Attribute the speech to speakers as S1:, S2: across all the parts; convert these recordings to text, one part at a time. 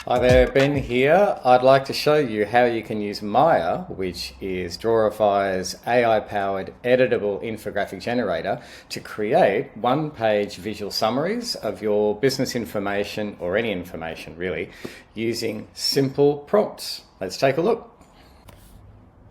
S1: Hi there, Ben here. I'd like to show you how you can use Maia, which is Drawify's AI-powered editable infographic generator, to create one-page visual summaries of your business information, or any information really, using simple prompts. Let's take a look.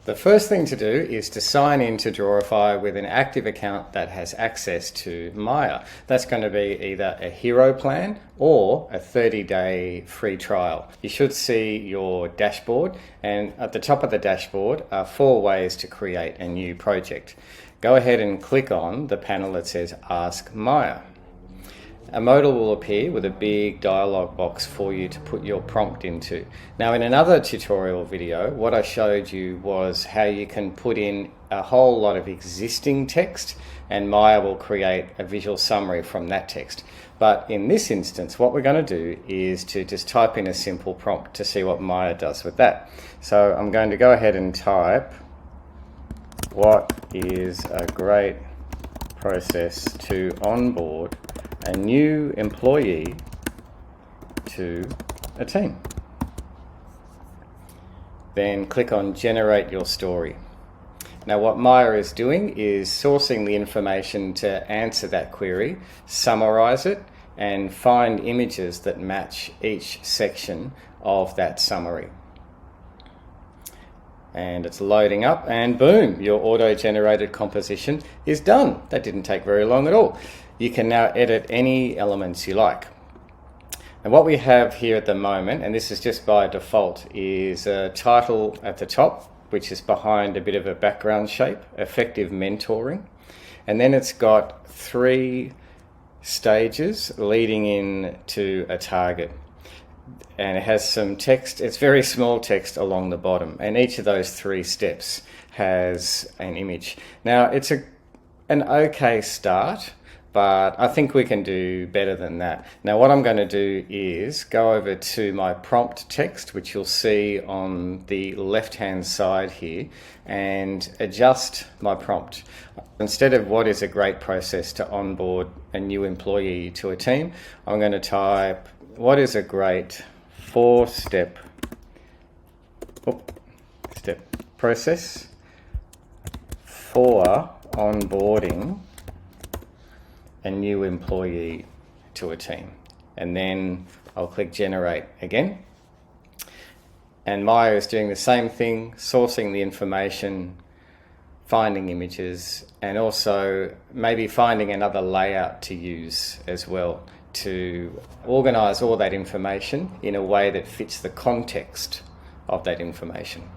S1: The first thing to do is to sign into Drawify with an active account that has access to Maia. That's going to be either a hero plan or a 30-day free trial. You should see your dashboard, and at the top of the dashboard are 4 ways to create a new project. Go ahead and click on the panel that says Ask Maia. A modal will appear with a big dialog box for you to put your prompt into. Now, in another tutorial video, what I showed you was how you can put in a whole lot of existing text and Maia will create a visual summary from that text. But in this instance, what we're going to do is to just type in a simple prompt to see what Maia does with that. So I'm going to go ahead and type, what is a great process to onboard a new employee to a team. Then click on Generate Your Story. Now what Maia is doing is sourcing the information to answer that query, summarize it, and find images that match each section of that summary. And it's loading up, and boom, your auto-generated composition is done. That didn't take very long at all. You can now edit any elements you like. And what we have here at the moment, and this is just by default, is a title at the top, which is behind a bit of a background shape, effective mentoring. And then it's got 3 stages leading in to a target. And it has some text, it's very small text along the bottom, and each of those 3 steps has an image. Now it's an okay start, but I think we can do better than that. Now what I'm going to do is go over to my prompt text, which you'll see on the left hand side here, and adjust my prompt. Instead of what is a great process to onboard a new employee to a team, I'm going to type, what is a great 4-step process for onboarding a new employee to a team. And then I'll click Generate again. And Maia is doing the same thing, sourcing the information, finding images, and also maybe finding another layout to use as well, to organize all that information in a way that fits the context of that information.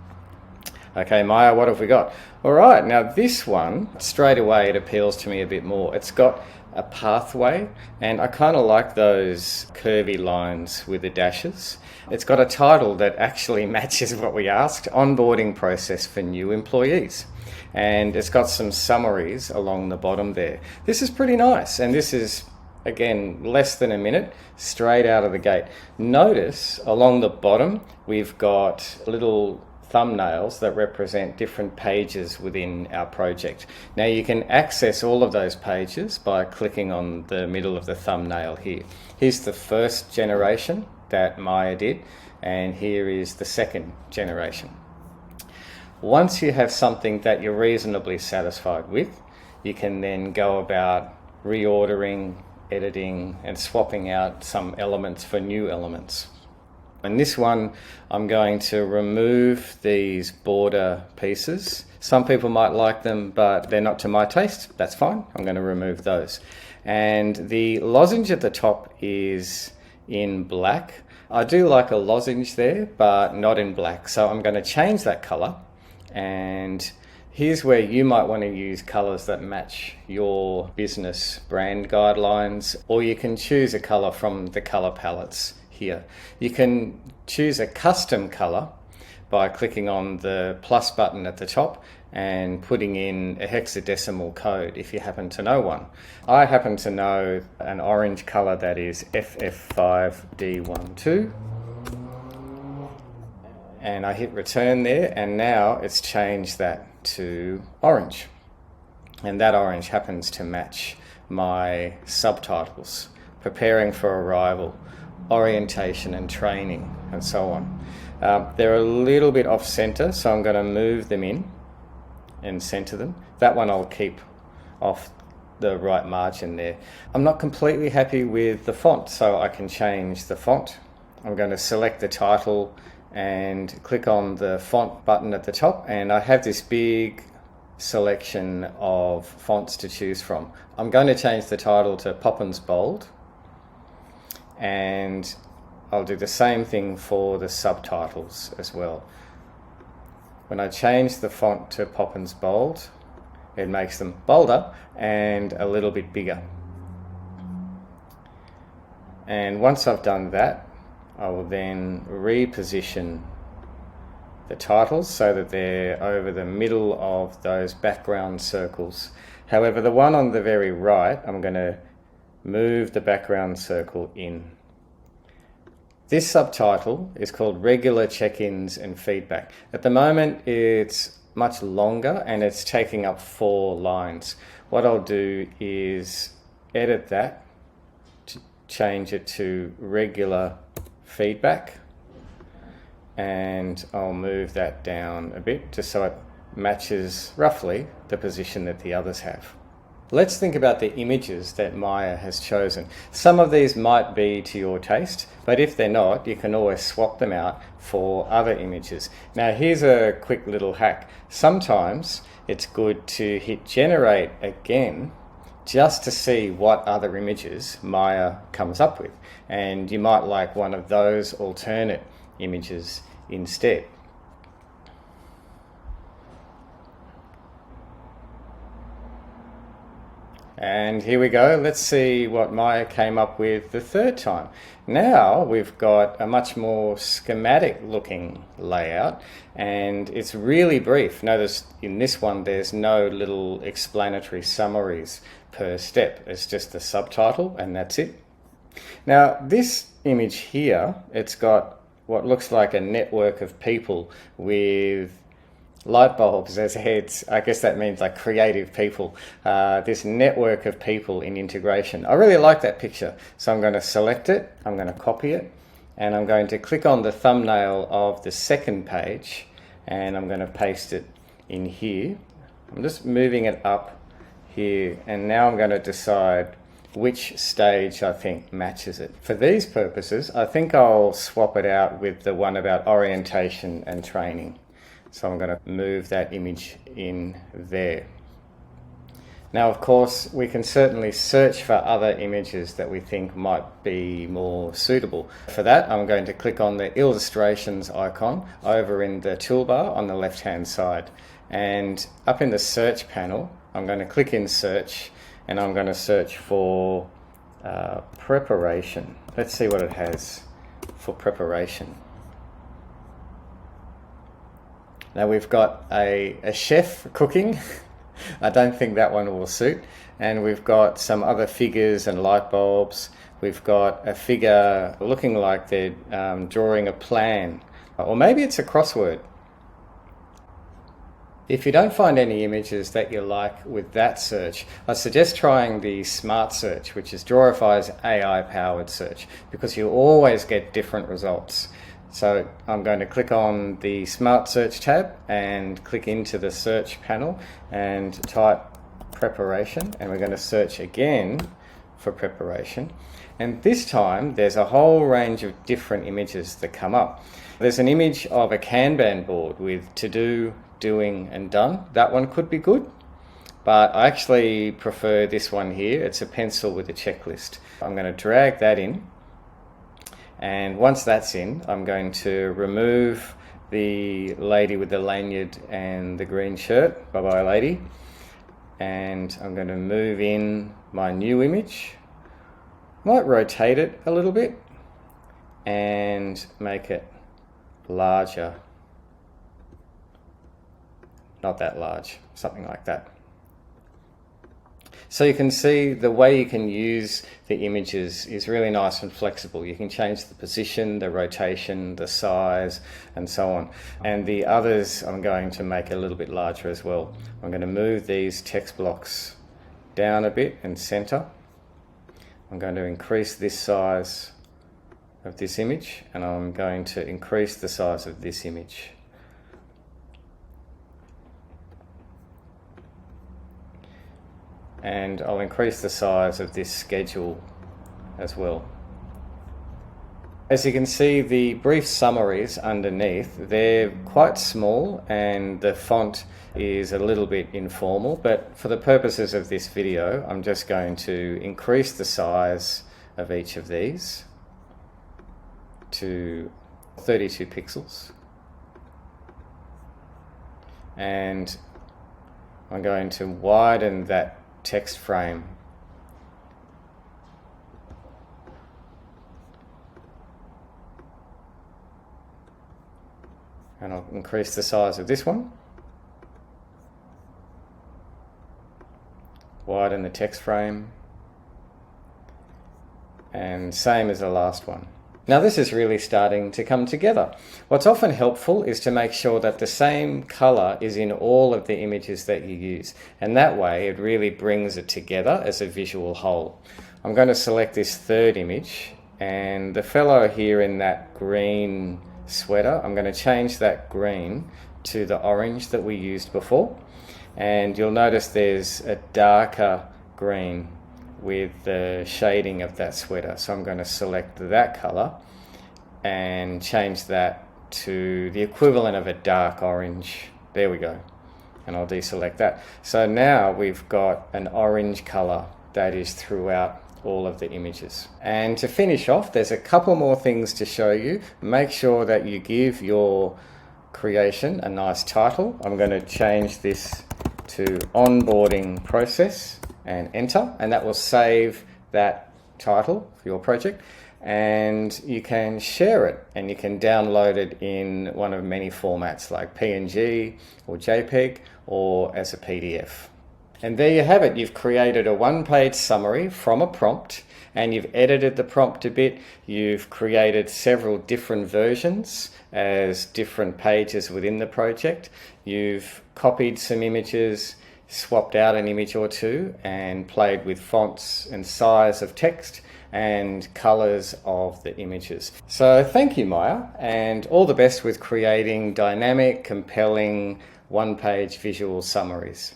S1: Okay, Maia, what have we got? All right, now this one, straight away it appeals to me a bit more. It's got a pathway, and I kind of like those curvy lines with the dashes. It's got a title that actually matches what we asked, onboarding process for new employees. And it's got some summaries along the bottom there. This is pretty nice, and this is, again, less than a minute, straight out of the gate. Notice along the bottom, we've got little thumbnails that represent different pages within our project. Now you can access all of those pages by clicking on the middle of the thumbnail here. Here's the first generation that Maia did, and here is the second generation. Once you have something that you're reasonably satisfied with, you can then go about reordering, editing, and swapping out some elements for new elements. In this one, I'm going to remove these border pieces. Some people might like them, but they're not to my taste. That's fine. I'm going to remove those. And the lozenge at the top is in black. I do like a lozenge there, but not in black. So I'm going to change that color. And here's where you might want to use colors that match your business brand guidelines, or you can choose a color from the color palettes here. You can choose a custom color by clicking on the plus button at the top and putting in a hexadecimal code if you happen to know one. I happen to know an orange color that is FF5D12, and I hit return there, and now it's changed that to orange, and that orange happens to match my subtitles, preparing for arrival, orientation and training and so on. They're a little bit off center, so I'm going to move them in and center them. That one I'll keep off the right margin there. I'm not completely happy with the font, so I can change the font. I'm going to select the title and click on the font button at the top, and I have this big selection of fonts to choose from. I'm going to change the title to Poppins Bold, and I'll do the same thing for the subtitles as well. When I change the font to Poppins Bold, it makes them bolder and a little bit bigger. And once I've done that, I will then reposition the titles so that they're over the middle of those background circles. However, the one on the very right, I'm going to move the background circle in. This subtitle is called Regular Check-ins and Feedback. At the moment, it's much longer and it's taking up 4 lines. What I'll do is edit that to change it to Regular Feedback, and I'll move that down a bit just so it matches roughly the position that the others have. Let's think about the images that Maia has chosen. Some of these might be to your taste, but if they're not, you can always swap them out for other images. Now here's a quick little hack. Sometimes it's good to hit generate again just to see what other images Maia comes up with. And you might like one of those alternate images instead. And here we go. Let's see what Maia came up with the third time. Now we've got a much more schematic looking layout, and it's really brief. Notice in this one there's no little explanatory summaries per step. It's just the subtitle and that's it. Now this image here, it's got what looks like a network of people with light bulbs as heads. I guess that means like creative people. This network of people in integration. I really like that picture. So I'm going to select it, I'm going to copy it, and I'm going to click on the thumbnail of the second page, and I'm going to paste it in here. I'm just moving it up here, and now I'm going to decide which stage I think matches it. For these purposes, I think I'll swap it out with the one about orientation and training. So I'm going to move that image in there. Now, of course, we can certainly search for other images that we think might be more suitable. For that, I'm going to click on the illustrations icon over in the toolbar on the left-hand side. And up in the search panel, I'm going to click in search, and I'm going to search for preparation. Let's see what it has for preparation. Now we've got a chef cooking. I don't think that one will suit. And we've got some other figures and light bulbs. We've got a figure looking like they're drawing a plan. Or maybe it's a crossword. If you don't find any images that you like with that search, I suggest trying the Smart Search, which is Drawify's AI-powered search, because you always get different results. So I'm going to click on the Smart Search tab and click into the search panel and type preparation, and we're going to search again for preparation. And this time there's a whole range of different images that come up. There's an image of a Kanban board with to do, doing and done. That one could be good, but I actually prefer this one here. It's a pencil with a checklist. I'm going to drag that in. And once that's in, I'm going to remove the lady with the lanyard and the green shirt. Bye-bye, lady. And I'm going to move in my new image. Might rotate it a little bit and make it larger. Not that large, something like that. So you can see the way you can use the images is really nice and flexible. You can change the position, the rotation, the size, and so on. And the others I'm going to make a little bit larger as well. I'm going to move these text blocks down a bit and center. I'm going to increase this size of this image, and I'm going to increase the size of this image. And I'll increase the size of this schedule as well. As you can see, the brief summaries underneath, they're quite small and the font is a little bit informal, but for the purposes of this video, I'm just going to increase the size of each of these to 32 pixels. And I'm going to widen that text frame and I'll increase the size of this one, widen the text frame, and same as the last one. Now this is really starting to come together. What's often helpful is to make sure that the same color is in all of the images that you use, and that way it really brings it together as a visual whole. I'm going to select this third image, and the fellow here in that green sweater, I'm going to change that green to the orange that we used before, and you'll notice there's a darker green with the shading of that sweater, so I'm going to select that color and change that to the equivalent of a dark orange. There we go, and I'll deselect that. So now we've got an orange color that is throughout all of the images. And to finish off, there's a couple more things to show you. Make sure that you give your creation a nice title. I'm going to change this to onboarding process and enter, and that will save that title for your project. And you can share it and you can download it in one of many formats like PNG or JPEG or as a PDF. And there you have it. You've created a one-page summary from a prompt, and you've edited the prompt a bit. You've created several different versions as different pages within the project. You've copied some images, swapped out an image or two, and played with fonts and size of text and colors of the images. So thank you, Maia, and all the best with creating dynamic, compelling, one-page visual summaries.